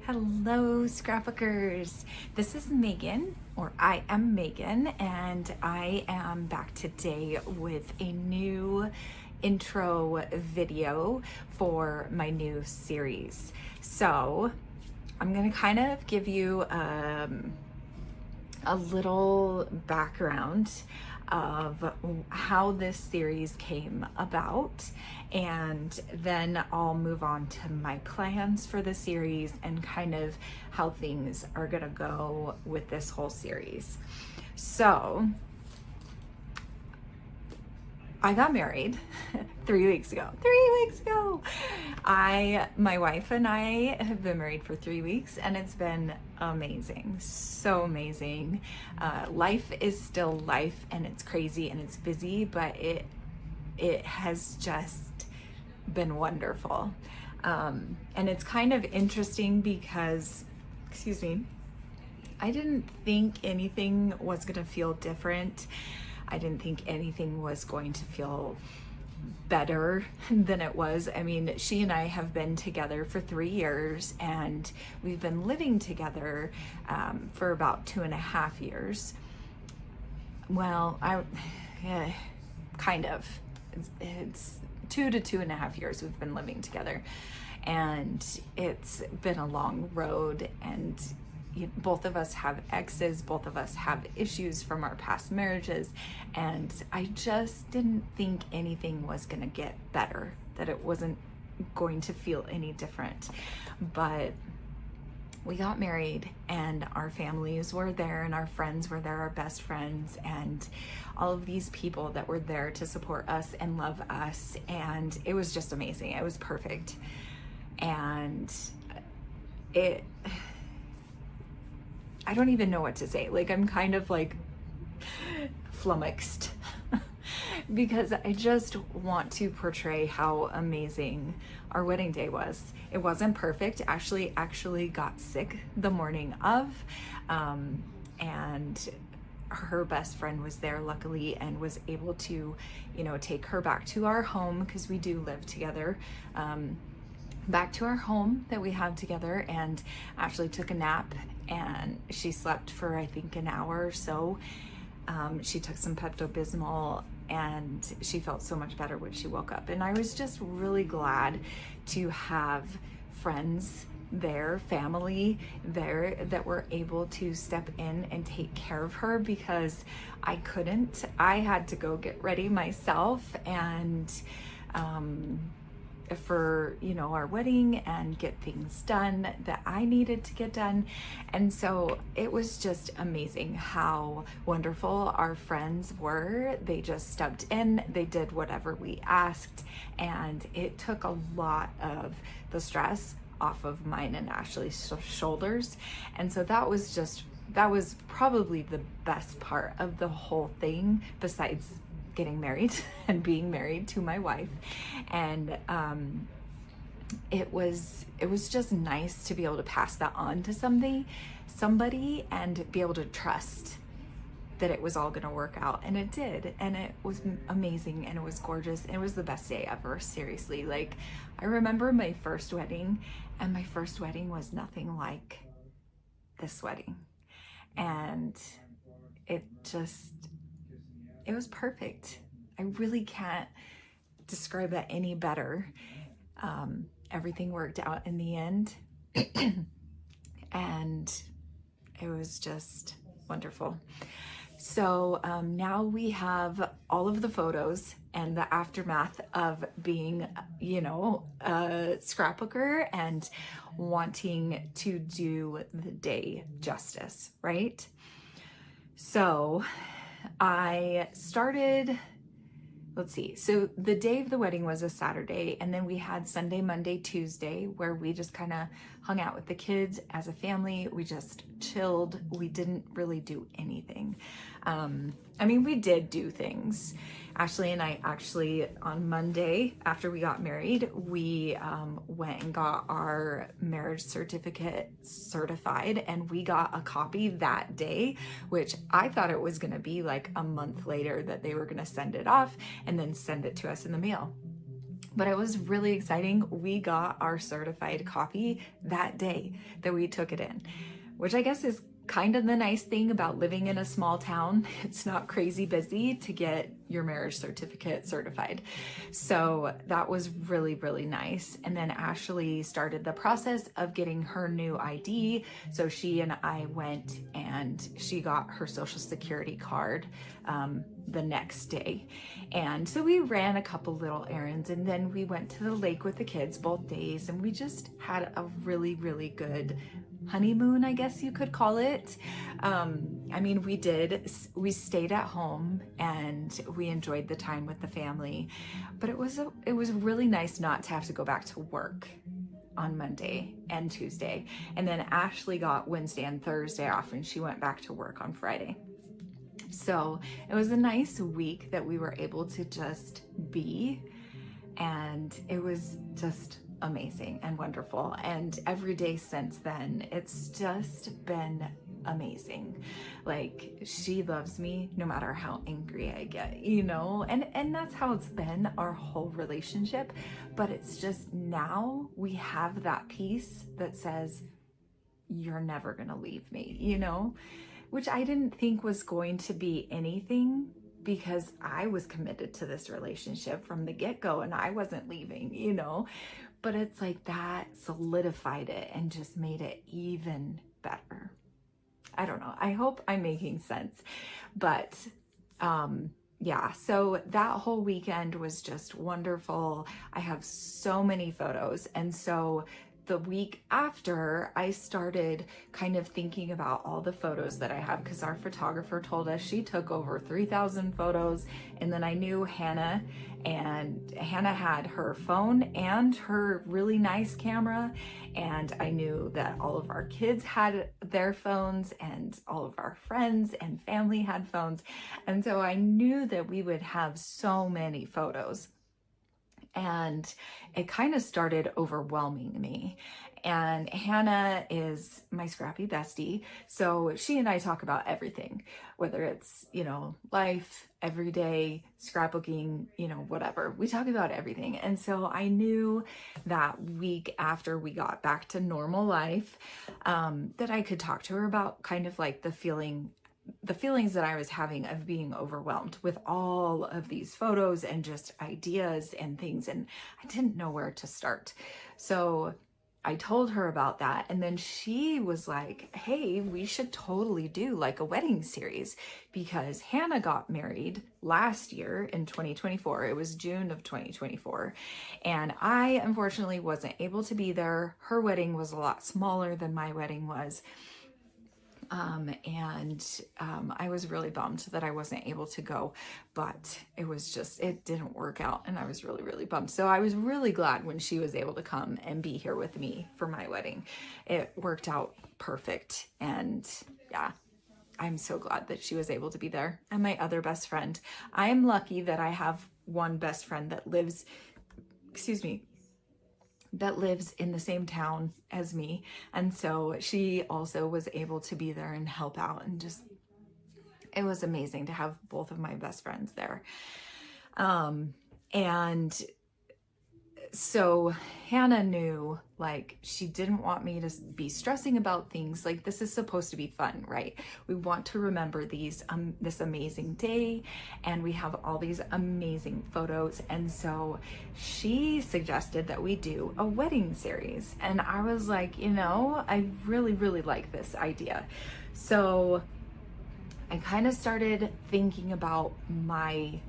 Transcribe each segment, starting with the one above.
Hello, scrapbookers. This is Megan, or I am Megan, and I am back today with a new intro video for my new series. So I'm gonna kind of give you a little background of how this series came about, and then I'll move on to my plans for the series and kind of how things are gonna go with this whole series. So I got married 3 weeks ago. My wife and I have been married for 3 weeks, and it's been amazing, so amazing. Life is still life, and it's crazy and it's busy, but it has just been wonderful. And it's kind of interesting because, excuse me, I didn't think anything was gonna feel different. I didn't think anything was going to feel better than it was. I mean, she and I have been together for 3 years, and we've been living together for about 2.5 years. Well, kind of. It's 2 to 2.5 years we've been living together, and it's been a long road, and both of us have exes, both of us have issues from our past marriages, and I just didn't think anything was gonna get better, that it wasn't going to feel any different. But we got married, and our families were there, and our friends were there, our best friends, and all of these people that were there to support us and love us, and it was just amazing. It was perfect. And I don't even know what to say. Like, I'm kind of like flummoxed because I just want to portray how amazing our wedding day was. It wasn't perfect. Ashley actually got sick the morning of, and her best friend was there luckily and was able to, take her back to our home, because we do live together. Back to our home that we have together, and Ashley took a nap, and she slept for I think an hour or so. She took some Pepto-Bismol, and she felt so much better when she woke up. And I was just really glad to have friends there, family there, that were able to step in and take care of her, because I couldn't. I had to go get ready myself, and for our wedding, and get things done that I needed to get done. And so it was just amazing how wonderful our friends were. They just stepped in, they did whatever we asked, and it took a lot of the stress off of mine and Ashley's shoulders. And so that was probably the best part of the whole thing, besides getting married and being married to my wife. And it was just nice to be able to pass that on to somebody and be able to trust that it was all gonna work out. And it did, and it was amazing, and it was gorgeous, and it was the best day ever, seriously. Like, I remember my first wedding, and my first wedding was nothing like this wedding, and it was perfect. I really can't describe that any better. Everything worked out in the end, and it was just wonderful. So now we have all of the photos and the aftermath of being, a scrapbooker and wanting to do the day justice, right? So I started, so the day of the wedding was a Saturday, and then we had Sunday, Monday, Tuesday, where we just kind of hung out with the kids as a family. We just chilled. We didn't really do anything. We did do things. Ashley and I actually, on Monday, after we got married, we went and got our marriage certificate certified, and we got a copy that day, which I thought it was gonna be like a month later that they were gonna send it off and then send it to us in the mail. But it was really exciting. We got our certified copy that day that we took it in, which I guess is kind of the nice thing about living in a small town. It's not crazy busy to get your marriage certificate certified. So that was really, really nice. And then Ashley started the process of getting her new ID. So she and I went and she got her social security card the next day. And so we ran a couple little errands, and then we went to the lake with the kids both days, and we just had a really, really good honeymoon, I guess you could call it. I mean, we stayed at home and we enjoyed the time with the family, but it was really nice not to have to go back to work on Monday and Tuesday. And then Ashley got Wednesday and Thursday off, and she went back to work on Friday. So it was a nice week that we were able to just be, and it was just amazing and wonderful. And every day since then, it's just been amazing. Like, she loves me no matter how angry I get, you know, and that's how it's been our whole relationship. But it's just now we have that piece that says, you're never gonna leave me, you know, which I didn't think was going to be anything, because I was committed to this relationship from the get-go and I wasn't leaving, you know. But it's like that solidified it and just made it even better. I don't know. I hope I'm making sense. But yeah, so that whole weekend was just wonderful. I have so many photos. And so the week after, I started kind of thinking about all the photos that I have, because our photographer told us she took over 3,000 photos. And then I knew Hannah, and Hannah had her phone and her really nice camera. And I knew that all of our kids had their phones, and all of our friends and family had phones. And so I knew that we would have so many photos. And it kind of started overwhelming me. And Hannah is my scrappy bestie. So she and I talk about everything, whether it's, you know, life, everyday, scrapbooking, you know, whatever. We talk about everything. And so I knew that week after we got back to normal life, that I could talk to her about kind of like the feelings that I was having of being overwhelmed with all of these photos and just ideas and things. And I didn't know where to start. So I told her about that. And then she was like, hey, we should totally do like a wedding series, because Hannah got married last year in 2024. It was June of 2024. And I unfortunately wasn't able to be there. Her wedding was a lot smaller than my wedding was. I was really bummed that I wasn't able to go, but it didn't work out, and I was really, really bummed. So I was really glad when she was able to come and be here with me for my wedding. It worked out perfect. And yeah, I'm so glad that she was able to be there. And my other best friend, I am lucky that I have one best friend that lives in the same town as me. And so she also was able to be there and help out, and just, it was amazing to have both of my best friends there. And so Hannah knew, like, she didn't want me to be stressing about things. Like, this is supposed to be fun, right? We want to remember this amazing day, and we have all these amazing photos. And so she suggested that we do a wedding series. And I was like, you know, I really, really like this idea. So I kind of started thinking about my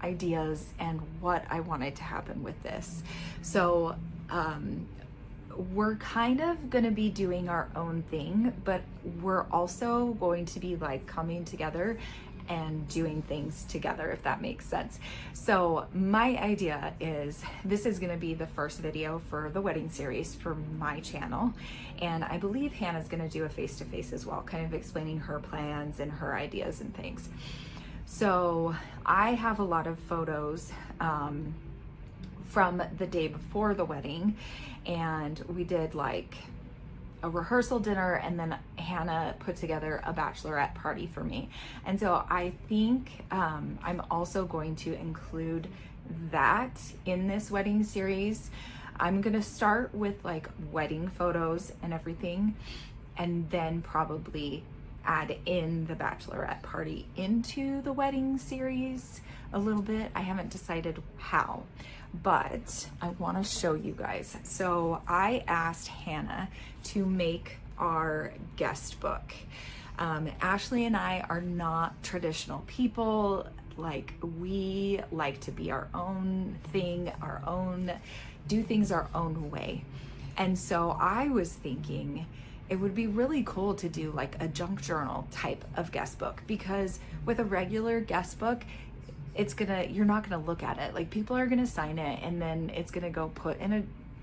ideas and what I wanted to happen with this. So we're kind of going to be doing our own thing, but we're also going to be like coming together and doing things together, if that makes sense. So my idea is, this is going to be the first video for the wedding series for my channel. And I believe Hannah's going to do a face-to-face as well, kind of explaining her plans and her ideas and things. So I have a lot of photos from the day before the wedding, and we did like a rehearsal dinner, and then Hannah put together a bachelorette party for me. And so I think I'm also going to include that in this wedding series. I'm gonna start with like wedding photos and everything, and then probably add in the bachelorette party into the wedding series a little bit. I haven't decided how, but I want to show you guys. So I asked Hannah to make our guest book. Ashley and I are not traditional people. Like, we like to be our own thing, do things our own way. And so I was thinking it would be really cool to do like a junk journal type of guest book, because with a regular guest book, you're not gonna look at it. Like, people are gonna sign it and then it's gonna go put in a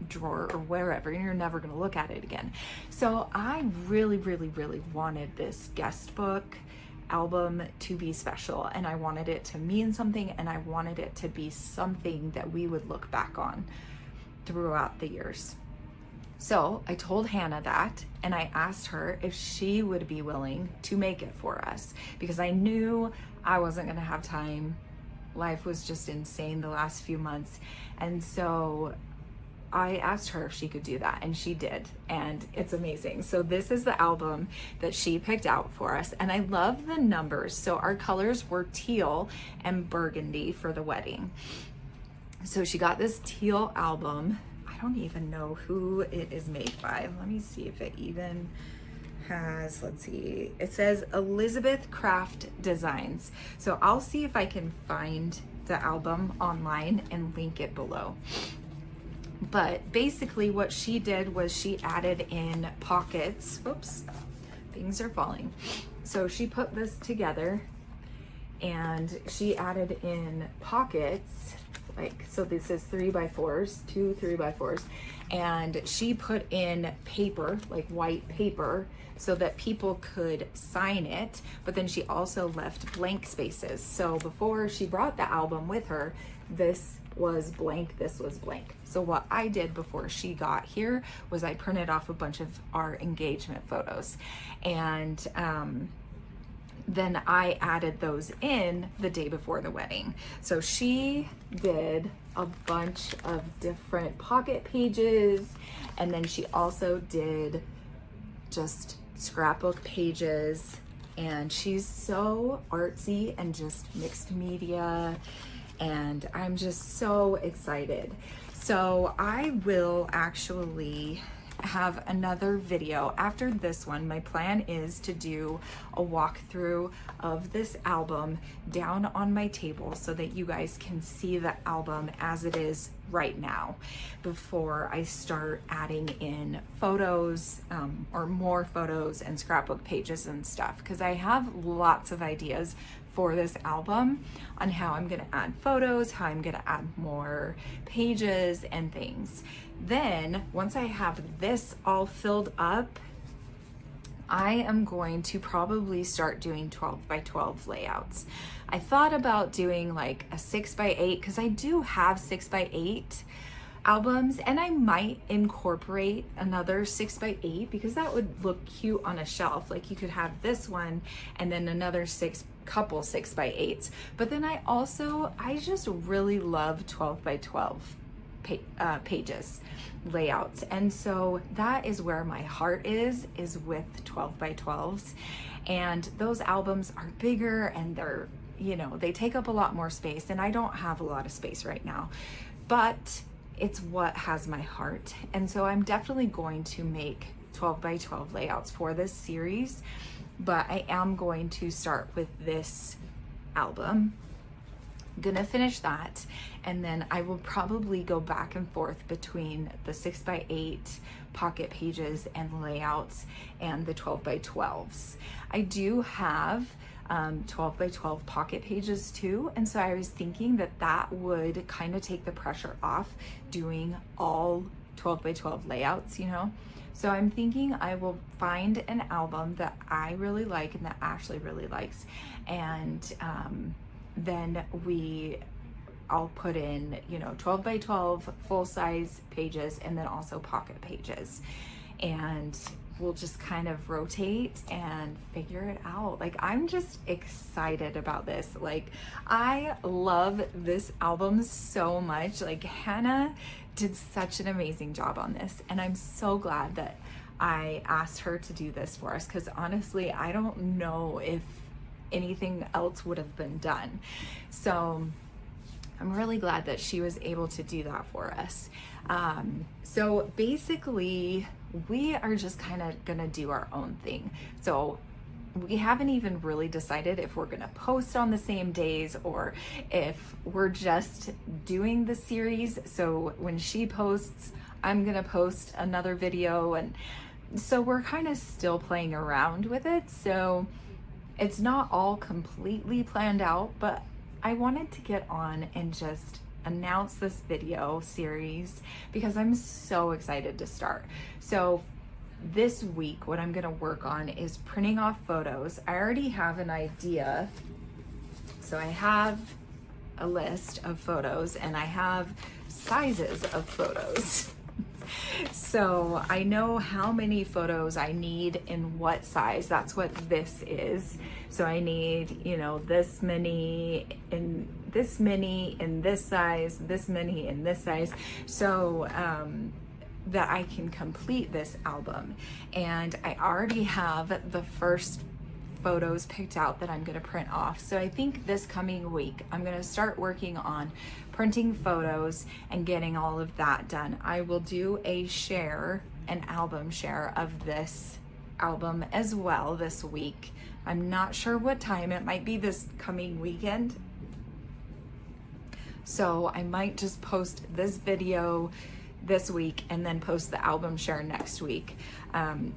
drawer or wherever, and you're never gonna look at it again. So I really, really, really wanted this guest book album to be special, and I wanted it to mean something, and I wanted it to be something that we would look back on throughout the years. So I told Hannah that, and I asked her if she would be willing to make it for us, because I knew I wasn't gonna have time. Life was just insane the last few months. And so I asked her if she could do that, and she did, and it's amazing. So this is the album that she picked out for us, and I love the numbers. So our colors were teal and burgundy for the wedding. So she got this teal album. I don't even know who it is made by. Let me see if it even has, let's see. It says Elizabeth Craft Designs. So I'll see if I can find the album online and link it below. But basically what she did was she added in pockets. Oops, things are falling. So she put this together and she added in pockets, like, so this is 3x4s, 2 3x4s, and she put in paper, like white paper, so that people could sign it, but then she also left blank spaces. So before she brought the album with her, this was blank, this was blank. So what I did before she got here was I printed off a bunch of our engagement photos, and then I added those in the day before the wedding. So she did a bunch of different pocket pages, and then she also did just scrapbook pages, and she's so artsy and just mixed media, and I'm just so excited. So I will actually have another video after this one. My plan is to do a walkthrough of this album down on my table so that you guys can see the album as it is right now before I start adding in photos or more photos and scrapbook pages and stuff, because I have lots of ideas for this album on how I'm gonna add photos, how I'm gonna add more pages and things. Then once I have this all filled up, I am going to probably start doing 12x12 layouts. I thought about doing like a 6x8, because I do have 6x8 albums, and I might incorporate another 6x8 because that would look cute on a shelf. Like, you could have this one and then another couple 6x8s. But then I just really love 12x12 pages, layouts, and so that is where my heart is with 12x12s. And those albums are bigger, and they're, you know, they take up a lot more space, and I don't have a lot of space right now, but it's what has my heart. And so I'm definitely going to make 12x12 layouts for this series, but I am going to start with this album. Gonna finish that, and then I will probably go back and forth between the 6x8 pocket pages and layouts and the 12x12s. I do have 12x12 pocket pages too, and so I was thinking that that would kind of take the pressure off doing all 12x12 layouts, you know. So I'm thinking I will find an album that I really like and that Ashley really likes, and then I'll put in, you know, 12x12 full-size pages, and then also pocket pages. and we'll just kind of rotate and figure it out. Like, I'm just excited about this. Like, I love this album so much. Like, Hannah did such an amazing job on this, and I'm so glad that I asked her to do this for us, because honestly, I don't know if anything else would have been done. So I'm really glad that she was able to do that for us. So basically, we are just kind of gonna do our own thing. So we haven't even really decided if we're gonna post on the same days or if we're just doing the series. So when she posts, I'm gonna post another video, and so we're kind of still playing around with it. So it's not all completely planned out, but I wanted to get on and just announce this video series because I'm so excited to start. So this week, what I'm gonna work on is printing off photos. I already have an idea. So I have a list of photos and I have sizes of photos. So I know how many photos I need in what size. That's what this is. So I need, you know, this many in this many in this size, this many in this size. So that I can complete this album. And I already have the first photos picked out that I'm going to print off. So I think this coming week, I'm going to start working on printing photos and getting all of that done. I will do a share, an album share of this album as well this week. I'm not sure what time. It might be this coming weekend. So I might just post this video this week and then post the album share next week.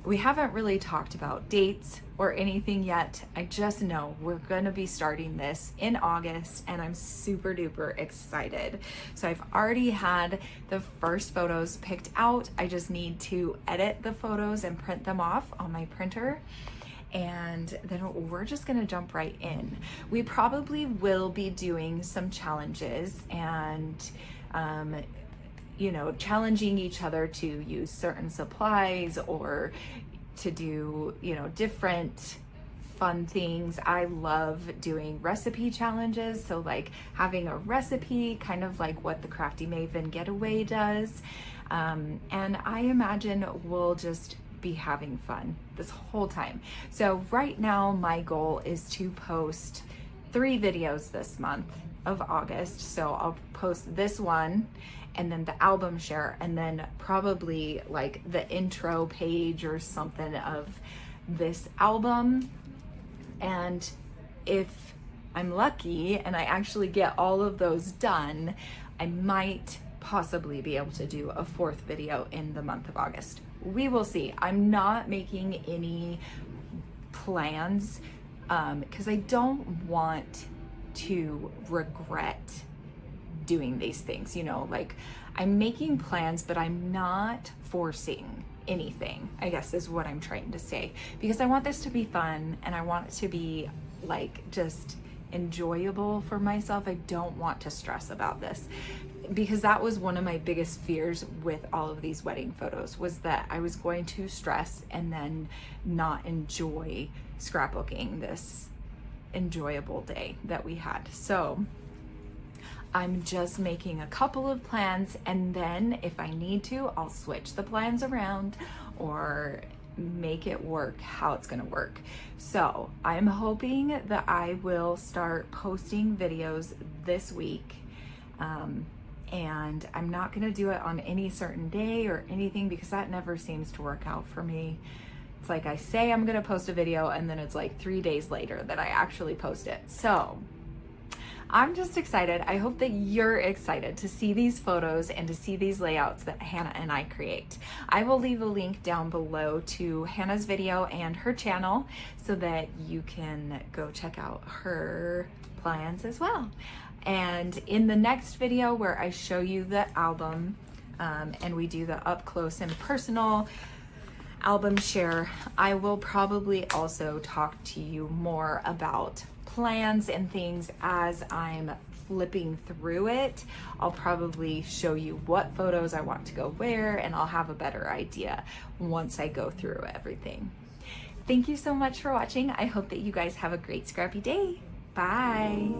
We haven't really talked about dates or anything yet. I just know we're gonna be starting this in August and I'm super duper excited. So I've already had the first photos picked out. I just need to edit the photos and print them off on my printer. And then we're just gonna jump right in. We probably will be doing some challenges and you know, challenging each other to use certain supplies or to do, you know, different fun things. I love doing recipe challenges. So like having a recipe, kind of like what the Crafty Maven getaway does. And I imagine we'll just be having fun this whole time. So right now my goal is to post 3 videos this month of August. So I'll post this one and then the album share, and then probably like the intro page or something of this album. And if I'm lucky and I actually get all of those done, I might possibly be able to do a 4th video in the month of August. We will see. I'm not making any plans because I don't want to regret doing these things, you know, like I'm making plans, but I'm not forcing anything, I guess is what I'm trying to say, because I want this to be fun and I want it to be like just enjoyable for myself. I don't want to stress about this, because that was one of my biggest fears with all of these wedding photos, was that I was going to stress and then not enjoy scrapbooking this enjoyable day that we had. So I'm just making a couple of plans, and then if I need to, I'll switch the plans around or make it work how it's gonna work. So I'm hoping that I will start posting videos this week. And I'm not gonna do it on any certain day or anything, because that never seems to work out for me. It's like I say I'm gonna post a video and then it's like 3 days later that I actually post it. So I'm just excited. I hope that you're excited to see these photos and to see these layouts that Hannah and I create. I will leave a link down below to Hannah's video and her channel so that you can go check out her plans as well. And in the next video where I show you the album and we do the up close and personal album share, I will probably also talk to you more about plans and things as I'm flipping through it, I'll probably show you what photos I want to go where, and I'll have a better idea once I go through everything. Thank you so much for watching. I hope that you guys have a great scrappy day. Bye.